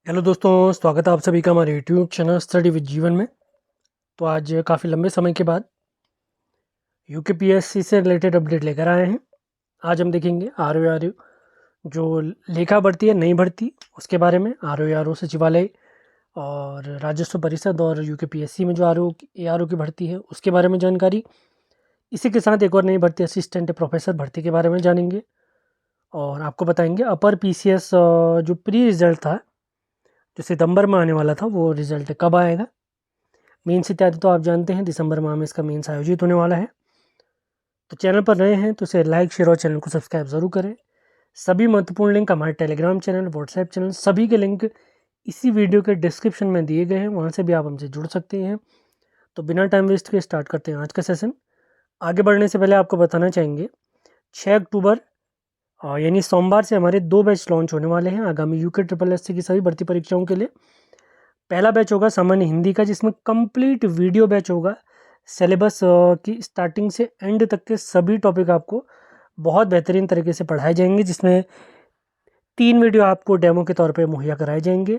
Hello दोस्तों, स्वागत है आप सभी का हमारे यूट्यूब चैनल स्टडी विद जीवन में। तो आज काफ़ी लंबे समय के बाद यूकेपीएससी से रिलेटेड अपडेट लेकर आए हैं। आज हम देखेंगे आर जो लेखा भर्ती है, नई भर्ती, उसके बारे में। आर सचिवालय और राजस्व परिषद और यूकेपीएससी में जो आर की भर्ती है उसके बारे में जानकारी। इसी के साथ एक और नई भर्ती असिस्टेंट प्रोफेसर भर्ती के बारे में जानेंगे और आपको बताएंगे अपर पीसीएस जो प्री रिजल्ट था, जो सितंबर में आने वाला था, वो रिजल्ट कब आएगा। मेंस इत्यादि तो आप जानते हैं, दिसंबर माह में इसका मेंस आयोजित होने वाला है। तो चैनल पर नए हैं तो इसे लाइक, शेयर और चैनल को सब्सक्राइब ज़रूर करें। सभी महत्वपूर्ण लिंक हमारे टेलीग्राम चैनल, व्हाट्सएप चैनल, सभी के लिंक इसी वीडियो के डिस्क्रिप्शन में दिए गए हैं, वहाँ से भी आप हमसे जुड़ सकते हैं। तो बिना टाइम वेस्ट के स्टार्ट करते हैं आज का सेशन। आगे बढ़ने से पहले आपको बताना चाहेंगे 6 अक्टूबर यानी सोमवार से हमारे 2 बैच लॉन्च होने वाले हैं आगामी UKSSC की सभी भर्ती परीक्षाओं के लिए। पहला बैच होगा सामान्य हिंदी का, जिसमें कंप्लीट वीडियो बैच होगा। सिलेबस की स्टार्टिंग से एंड तक के सभी टॉपिक आपको बहुत बेहतरीन तरीके से पढ़ाए जाएंगे, जिसमें 3 वीडियो आपको डेमो के तौर पे मुहैया कराए जाएंगे।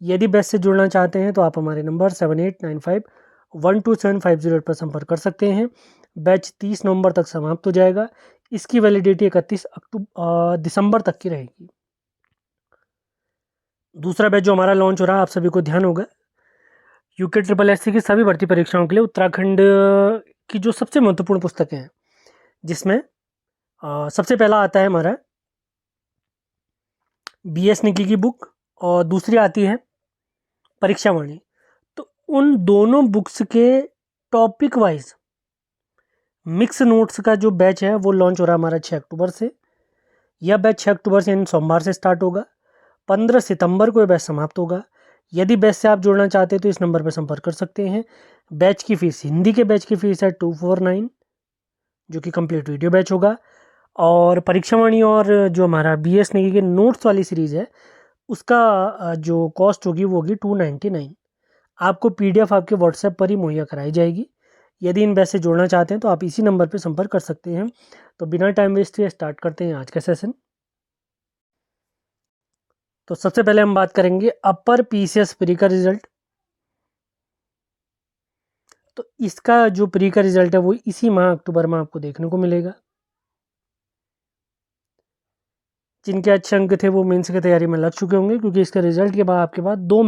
यदि बैच से जुड़ना चाहते हैं तो आप हमारे नंबर 7895127508 पर संपर्क कर सकते हैं। बैच 30 नवंबर तक समाप्त हो जाएगा। इसकी वैलिडिटी 31 दिसंबर तक की रहेगी। दूसरा बैच जो हमारा लॉन्च हो रहा है, आप सभी को ध्यान होगा, UKSSC की सभी भर्ती परीक्षाओं के लिए उत्तराखंड की जो सबसे महत्वपूर्ण पुस्तकें हैं, जिसमें सबसे पहला आता है हमारा BS निकी की बुक और दूसरी आती है परीक्षावाणी। तो उन दोनों बुक्स के टॉपिक वाइज मिक्स नोट्स का जो बैच है वो लॉन्च हो रहा है हमारा 6 अक्टूबर से। यह बैच 6 अक्टूबर से यानी सोमवार से स्टार्ट होगा। 15 सितंबर को यह बैच समाप्त होगा। यदि बैच से आप जुड़ना चाहते हैं तो इस नंबर पर संपर्क कर सकते हैं। बैच की फ़ीस, हिंदी के बैच की फ़ीस है 249, जो कि कंप्लीट वीडियो बैच होगा। और परीक्षावाणी और जो हमारा BS नेगी के नोट्स वाली सीरीज़ है, उसका जो कॉस्ट होगी वो होगी 299। आपको PDF आपके व्हाट्सएप पर ही मुहैया कराई जाएगी। यदि इन बैच से जुड़ना चाहते हैं तो आप इसी नंबर पर संपर्क कर सकते हैं। तो बिना टाइम वेस्ट किए स्टार्ट करते हैं आज का सेशन। तो सबसे पहले हम बात करेंगे अपर PCS प्री का रिजल्ट। तो इसका जो प्री का रिजल्ट है वो इसी माह अक्टूबर में आपको देखने को मिलेगा। जिनके अच्छे अंक थे वो मेंस की तैयारी में लग चुके होंगे, क्योंकि इसके रिजल्ट के बाद आपके पास 2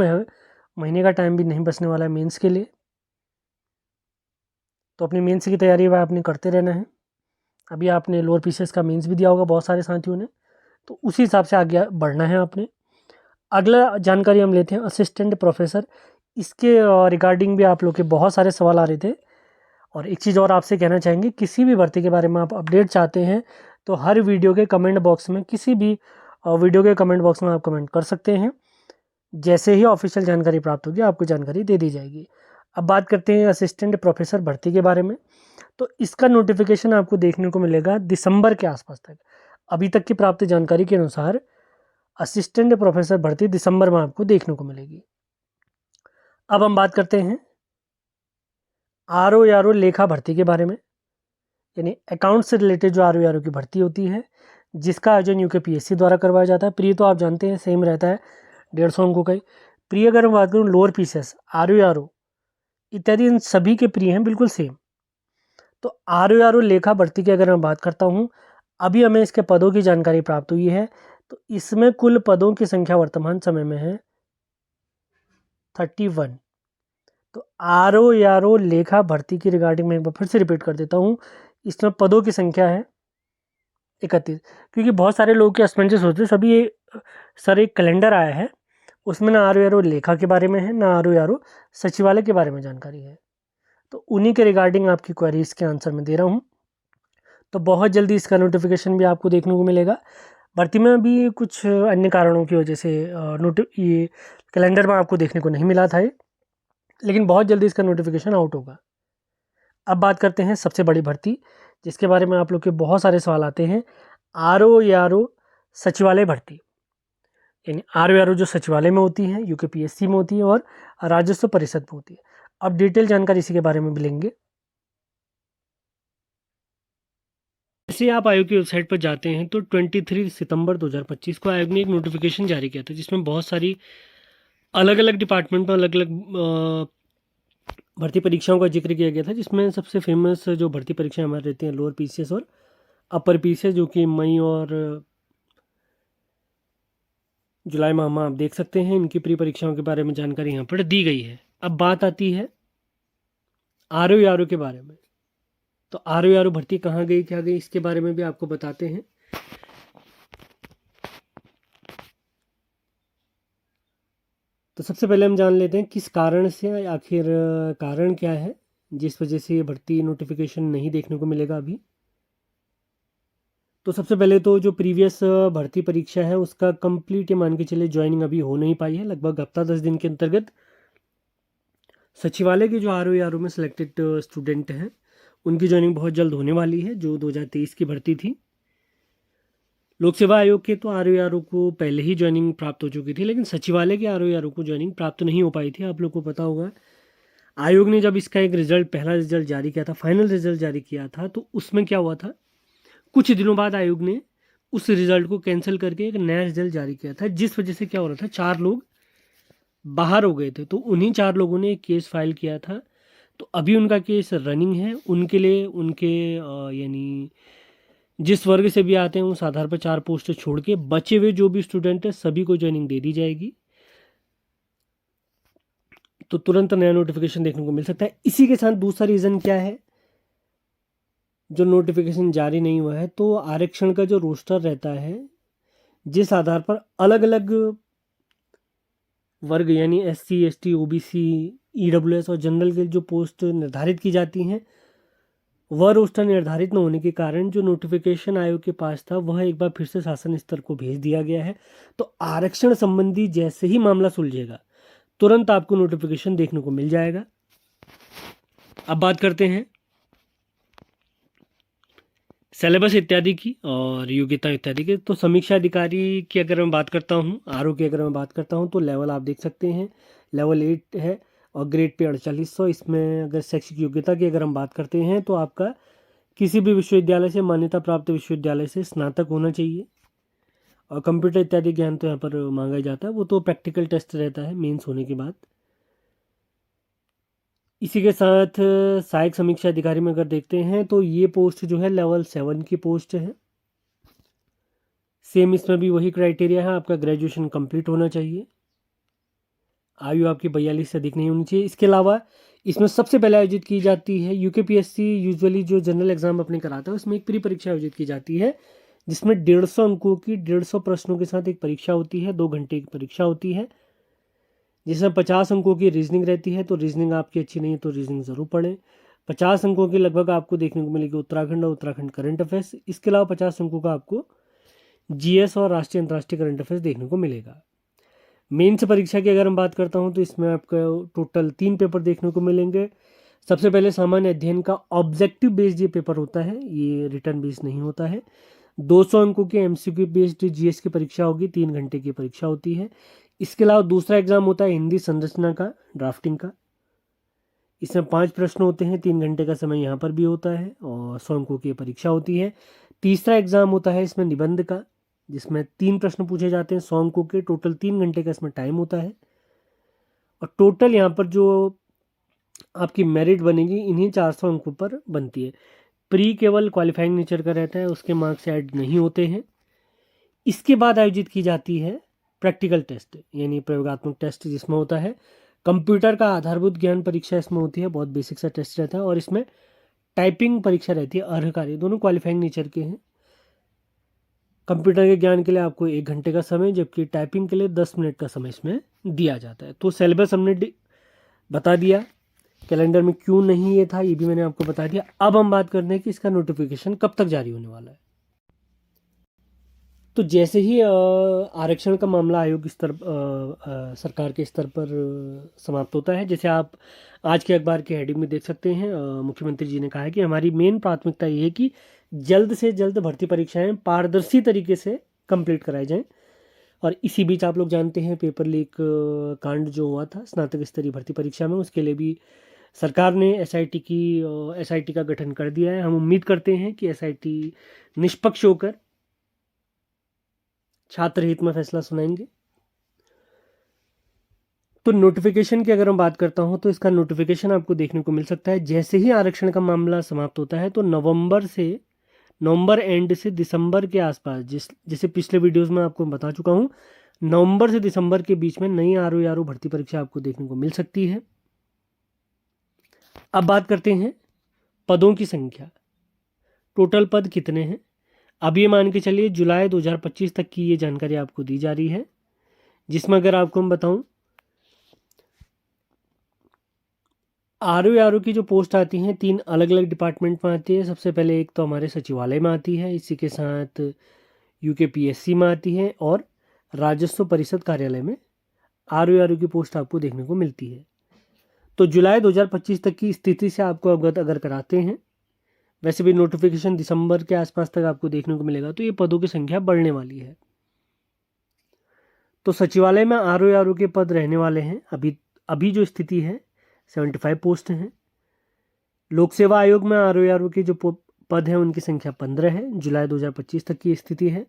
महीने का टाइम भी नहीं बचने वाला है मेंस के लिए। तो अपनी मेंस की तैयारी वह आपने करते रहना है। अभी आपने लोअर PCS का मेंस भी दिया होगा बहुत सारे साथियों ने, तो उसी हिसाब से आगे बढ़ना है आपने। अगला जानकारी हम लेते हैं असिस्टेंट प्रोफेसर। इसके रिगार्डिंग भी आप लोग के बहुत सारे सवाल आ रहे थे। और एक चीज़ और आपसे कहना चाहेंगे, किसी भी भर्ती के बारे में आप अपडेट चाहते हैं तो हर वीडियो के कमेंट बॉक्स में, किसी भी वीडियो के कमेंट बॉक्स में आप कमेंट कर सकते हैं। जैसे ही ऑफिशियल जानकारी प्राप्त होगी आपको जानकारी दे दी जाएगी। अब बात करते हैं असिस्टेंट प्रोफेसर भर्ती के बारे में। तो इसका नोटिफिकेशन आपको देखने को मिलेगा दिसंबर के आसपास तक। अभी तक की प्राप्त जानकारी के अनुसार असिस्टेंट प्रोफेसर भर्ती दिसंबर में आपको देखने को मिलेगी। अब हम बात करते हैं RO लेखा भर्ती के बारे में, यानी अकाउंट से रिलेटेड जो RO की भर्ती होती है, जिसका आयोजन UKPSC द्वारा करवाया जाता है। प्री तो आप जानते हैं सेम रहता है, 150 अंकों का ही। प्री अगर मैं बात करूँ लोअर PCS, RO इत्यादि, इन सभी के प्री हैं बिल्कुल सेम। तो RO लेखा भर्ती की अगर मैं बात करता हूँ, अभी हमें इसके पदों की जानकारी प्राप्त हुई है। तो इसमें कुल पदों की संख्या वर्तमान समय में है 31। तो RO लेखा भर्ती की रिगार्डिंग मैं एक बार फिर से रिपीट कर देता हूँ, इसमें पदों की संख्या है 31। क्योंकि बहुत सारे लोगों के असमंजस होते हैं। सभी सर एक कैलेंडर आया है, उसमें ना RO लेखा के बारे में है, ना RO सचिवालय के बारे में जानकारी है। तो उन्हीं के रिगार्डिंग आपकी क्वेरीज के आंसर मैं दे रहा हूँ। तो बहुत जल्दी इसका नोटिफिकेशन भी आपको देखने को मिलेगा। भर्ती में भी कुछ अन्य कारणों की वजह से ये कैलेंडर में आपको देखने को नहीं मिला था ये, लेकिन बहुत जल्दी इसका नोटिफिकेशन आउट होगा। अब बात करते हैं सबसे बड़ी भर्ती, जिसके बारे में आप लोग के बहुत सारे सवाल आते हैं, RO सचिवालय भर्ती। यानी RO जो सचिवालय में होती है, UKPSC में होती है और राजस्व परिषद में होती है। अब डिटेल जानकारी इसी के बारे में भी लेंगे। जैसे आप आयोग की वेबसाइट पर जाते हैं तो 23 सितंबर 2025 को आयोग ने एक नोटिफिकेशन जारी किया था, जिसमें बहुत सारी अलग अलग डिपार्टमेंट में अलग अलग भर्ती परीक्षाओं का जिक्र किया गया था, जिसमें सबसे फेमस जो भर्ती परीक्षाएं हमारी रहती हैं लोअर पीसीएस और अपर पीसीएस, जो कि मई और जुलाई माह में आप देख सकते हैं। इनकी प्री परीक्षाओं के बारे में जानकारी यहाँ पर दी गई है। अब बात आती है आरओ के बारे में। तो आरओ भर्ती कहाँ गई, क्या गई, इसके बारे में भी आपको बताते हैं। तो सबसे पहले हम जान लेते हैं किस कारण से, आखिर कारण क्या है जिस वजह से ये भर्ती नोटिफिकेशन नहीं देखने को मिलेगा अभी। तो सबसे पहले तो जो प्रीवियस भर्ती परीक्षा है उसका कंप्लीट, ये मान के चले, ज्वाइनिंग अभी हो नहीं पाई है। लगभग हफ्ता 10 दिन के अंतर्गत सचिवालय के जो आरओ में सिलेक्टेड स्टूडेंट हैं उनकी ज्वाइनिंग बहुत जल्द होने वाली है, जो 2023 की भर्ती थी। लोक सेवा आयोग के तो आरओ को पहले ही ज्वाइनिंग प्राप्त हो चुकी थी, लेकिन सचिवालय के आरओ को ज्वाइनिंग प्राप्त नहीं हो पाई थी। आप लोग को पता होगा, आयोग ने जब इसका एक रिजल्ट, पहला रिजल्ट जारी किया था, फाइनल रिजल्ट जारी किया था, तो उसमें क्या हुआ था, कुछ दिनों बाद आयोग ने उस रिजल्ट को कैंसिल करके एक नया रिजल्ट जारी किया था, जिस वजह से क्या हो रहा था, 4 लोग बाहर हो गए थे। तो उन्हीं 4 लोगों ने एक केस फाइल किया था। तो अभी उनका केस रनिंग है। उनके लिए उनके यानी जिस वर्ग से भी आते हैं उस आधार पर 4 पोस्ट छोड़ के बचे हुए जो भी स्टूडेंट है सभी को ज्वाइनिंग दे दी जाएगी। तो तुरंत नया नोटिफिकेशन देखने को मिल सकता है। इसी के साथ दूसरा रीज़न क्या है जो नोटिफिकेशन जारी नहीं हुआ है, तो आरक्षण का जो रोस्टर रहता है, जिस आधार पर अलग अलग वर्ग यानी SC ST OBC EWS और जनरल के जो पोस्ट निर्धारित की जाती हैं, वह रोस्टर निर्धारित न होने के कारण जो नोटिफिकेशन आयोग के पास था वह एक बार फिर से शासन स्तर को भेज दिया गया है। तो आरक्षण संबंधी जैसे ही मामला सुलझेगा तुरंत आपको नोटिफिकेशन देखने को मिल जाएगा। अब बात करते हैं सिलेबस इत्यादि की और योग्यता इत्यादि की। तो समीक्षा अधिकारी की अगर मैं बात करता हूँ, आरओ की अगर मैं बात करता हूँ, तो लेवल आप देख सकते हैं, लेवल 8 है और ग्रेड पे 4800। इसमें अगर शैक्षिक योग्यता की अगर हम बात करते हैं तो आपका किसी भी विश्वविद्यालय से, मान्यता प्राप्त विश्वविद्यालय से स्नातक होना चाहिए। और कंप्यूटर इत्यादि ज्ञान तो यहाँ पर मांगा जाता है, वो तो प्रैक्टिकल टेस्ट रहता है मेंस होने के बाद। इसी के साथ सहायक समीक्षा अधिकारी में अगर देखते हैं तो ये पोस्ट जो है लेवल 7 की पोस्ट है। सेम इसमें भी वही क्राइटेरिया है, आपका ग्रेजुएशन कंप्लीट होना चाहिए, आयु आपकी 42 से अधिक नहीं होनी चाहिए। इसके अलावा इसमें सबसे पहले आयोजित की जाती है UKPSC यूजुअली जो जनरल एग्जाम अपने कराता है उसमें एक प्री परीक्षा आयोजित की जाती है, जिसमें 150 अंकों की 150 प्रश्नों के साथ एक परीक्षा होती है, 2 घंटे की परीक्षा होती है, जिसमें 50 अंकों की रीजनिंग रहती है। तो रीजनिंग आपकी अच्छी नहीं है तो रीजनिंग ज़रूर पढ़ें। 50 अंकों की लगभग आपको देखने को मिलेगी उत्तराखंड और उत्तराखंड करंट अफेयर्स। इसके अलावा 50 अंकों का आपको GS और राष्ट्रीय अंतर्राष्ट्रीय करंट अफेयर्स देखने को मिलेगा। मेंस परीक्षा की अगर हम बात करता हूँ तो इसमें आपको टोटल 3 पेपर देखने को मिलेंगे। सबसे पहले सामान्य अध्ययन का ऑब्जेक्टिव बेस्ड ये पेपर होता है, ये रिटर्न बेस्ड नहीं होता है। 200 अंकों की MCQ बेस्ड GS की परीक्षा होगी, 3 घंटे की परीक्षा होती है। इसके अलावा दूसरा एग्जाम होता है हिंदी संरचना का, ड्राफ्टिंग का। इसमें 5 प्रश्न होते हैं, 3 घंटे का समय यहाँ पर भी होता है और 100 अंकों की परीक्षा होती है। तीसरा एग्जाम होता है इसमें निबंध का, जिसमें 3 प्रश्न पूछे जाते हैं, 100 अंकों के, टोटल 3 घंटे का इसमें टाइम होता है। और टोटल यहाँ पर जो आपकी मेरिट बनेगी इन्हीं 400 अंकों पर बनती है। प्री केवल क्वालिफाइंग नेचर का रहता है, उसके मार्क्स ऐड नहीं होते हैं। इसके बाद आयोजित की जाती है प्रैक्टिकल टेस्ट यानी प्रयोगात्मक टेस्ट, जिसमें होता है कंप्यूटर का आधारभूत ज्ञान परीक्षा इसमें होती है, बहुत बेसिक सा टेस्ट रहता है। और इसमें टाइपिंग परीक्षा रहती है, अर्हकारी, दोनों क्वालिफाइंग नेचर के हैं। कंप्यूटर के ज्ञान के लिए आपको 1 घंटे का समय, जबकि टाइपिंग के लिए 10 मिनट का समय इसमें दिया जाता है। तो सिलेबस हमने बता दिया, कैलेंडर में क्यों नहीं ये था ये भी मैंने आपको बता दिया। अब हम बात करते हैं कि इसका नोटिफिकेशन कब तक जारी होने वाला है। तो जैसे ही आरक्षण का मामला आयोग स्तर सरकार के स्तर पर समाप्त होता है, जैसे आप आज के अखबार के हेडिंग में देख सकते हैं, मुख्यमंत्री जी ने कहा है कि हमारी मेन प्राथमिकता ये है कि जल्द से जल्द भर्ती परीक्षाएं पारदर्शी तरीके से कंप्लीट कराई जाएं। और इसी बीच आप लोग जानते हैं पेपर लीक कांड जो हुआ था स्नातक स्तरीय भर्ती परीक्षा में, उसके लिए भी सरकार ने SIT का गठन कर दिया है। हम उम्मीद करते हैं कि SIT निष्पक्ष होकर छात्र हित में फैसला सुनाएंगे। तो नोटिफिकेशन की अगर मैं बात करता हूँ तो इसका नोटिफिकेशन आपको देखने को मिल सकता है जैसे ही आरक्षण का मामला समाप्त होता है। तो नवंबर एंड से दिसंबर के आसपास, जैसे पिछले वीडियोस में आपको बता चुका हूँ, नवंबर से दिसंबर के बीच में नई आरओ भर्ती परीक्षा आपको देखने को मिल सकती है। अब बात करते हैं पदों की संख्या, टोटल पद कितने हैं। अब ये मान के चलिए जुलाई 2025 तक की ये जानकारी आपको दी जा रही है, जिसमें अगर आपको मैं बताऊं आरओ की जो पोस्ट आती हैं 3 अलग अलग डिपार्टमेंट में आती है। सबसे पहले एक तो हमारे सचिवालय में आती है, इसी के साथ यूकेपीएससी में आती है और राजस्व परिषद कार्यालय में आरओ की पोस्ट आपको देखने को मिलती है। तो जुलाई 2025 तक की स्थिति से आपको अवगत अगर कराते हैं, वैसे भी नोटिफिकेशन दिसंबर के आसपास तक आपको देखने को मिलेगा, तो ये पदों की संख्या बढ़ने वाली है। तो सचिवालय में आरओ के पद रहने वाले हैं, अभी जो स्थिति है 75 पोस्ट हैं। लोक सेवा आयोग में आरओ के जो पद हैं उनकी संख्या 15 है, जुलाई 2025 तक की स्थिति है।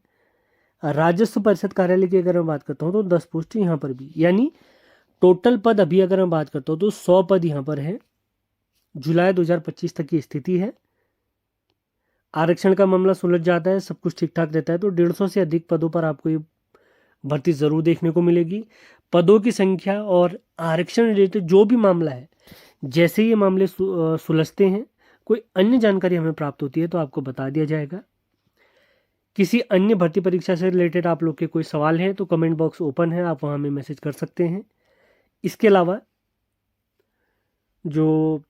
राजस्व परिषद कार्यालय की अगर मैं बात करता हूँ तो 10 पोस्ट यहाँ पर भी, यानी टोटल पद अभी अगर मैं बात करता हूँ तो 100 पद यहाँ पर है, जुलाई 2025 तक की स्थिति है। आरक्षण का मामला सुलझ जाता है, सब कुछ ठीक ठाक रहता है तो 150 से अधिक पदों पर आपको ये भर्ती ज़रूर देखने को मिलेगी। पदों की संख्या और आरक्षण रिलेटेड जो भी मामला है, जैसे ये मामले सुलझते हैं, कोई अन्य जानकारी हमें प्राप्त होती है तो आपको बता दिया जाएगा। किसी अन्य भर्ती परीक्षा से रिलेटेड आप लोग के कोई सवाल हैं तो कमेंट बॉक्स ओपन है, आप वहाँ हमें मैसेज कर सकते हैं। इसके अलावा जो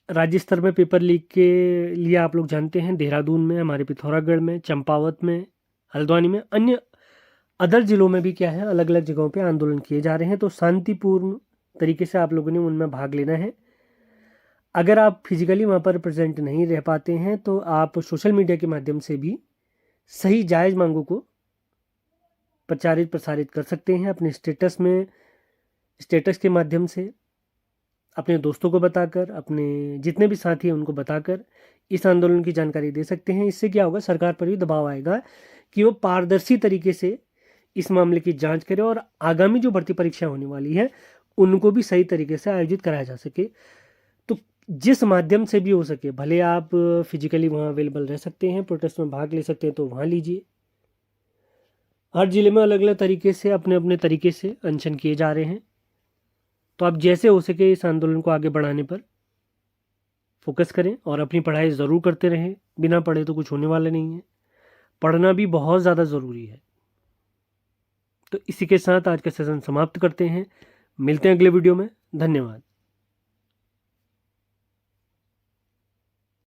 राज्य स्तर में पेपर लीक के लिए आप लोग जानते हैं, देहरादून में, हमारे पिथौरागढ़ में, चंपावत में, हल्द्वानी में, अन्य अदर जिलों में भी क्या है, अलग अलग जगहों पे आंदोलन किए जा रहे हैं। तो शांतिपूर्ण तरीके से आप लोगों ने उनमें भाग लेना है। अगर आप फिजिकली वहाँ पर प्रेजेंट नहीं रह पाते हैं तो आप सोशल मीडिया के माध्यम से भी सही जायज़ मांगों को प्रसारित कर सकते हैं। अपने स्टेटस के माध्यम से अपने दोस्तों को बताकर, अपने जितने भी साथी हैं उनको बताकर इस आंदोलन की जानकारी दे सकते हैं। इससे क्या होगा, सरकार पर भी दबाव आएगा कि वो पारदर्शी तरीके से इस मामले की जांच करे और आगामी जो भर्ती परीक्षा होने वाली है उनको भी सही तरीके से आयोजित कराया जा सके। तो जिस माध्यम से भी हो सके, भले आप फिजिकली वहाँ अवेलेबल रह सकते हैं, प्रोटेस्ट में भाग ले सकते हैं तो वहाँ लीजिए। हर जिले में अलग अलग तरीके से अपने अपने तरीके से अनशन किए जा रहे हैं, तो आप जैसे हो सके इस आंदोलन को आगे बढ़ाने पर फोकस करें और अपनी पढ़ाई ज़रूर करते रहें। बिना पढ़े तो कुछ होने वाला नहीं है, पढ़ना भी बहुत ज़्यादा ज़रूरी है। तो इसी के साथ आज का सेशन समाप्त करते हैं, मिलते हैं अगले वीडियो में। धन्यवाद।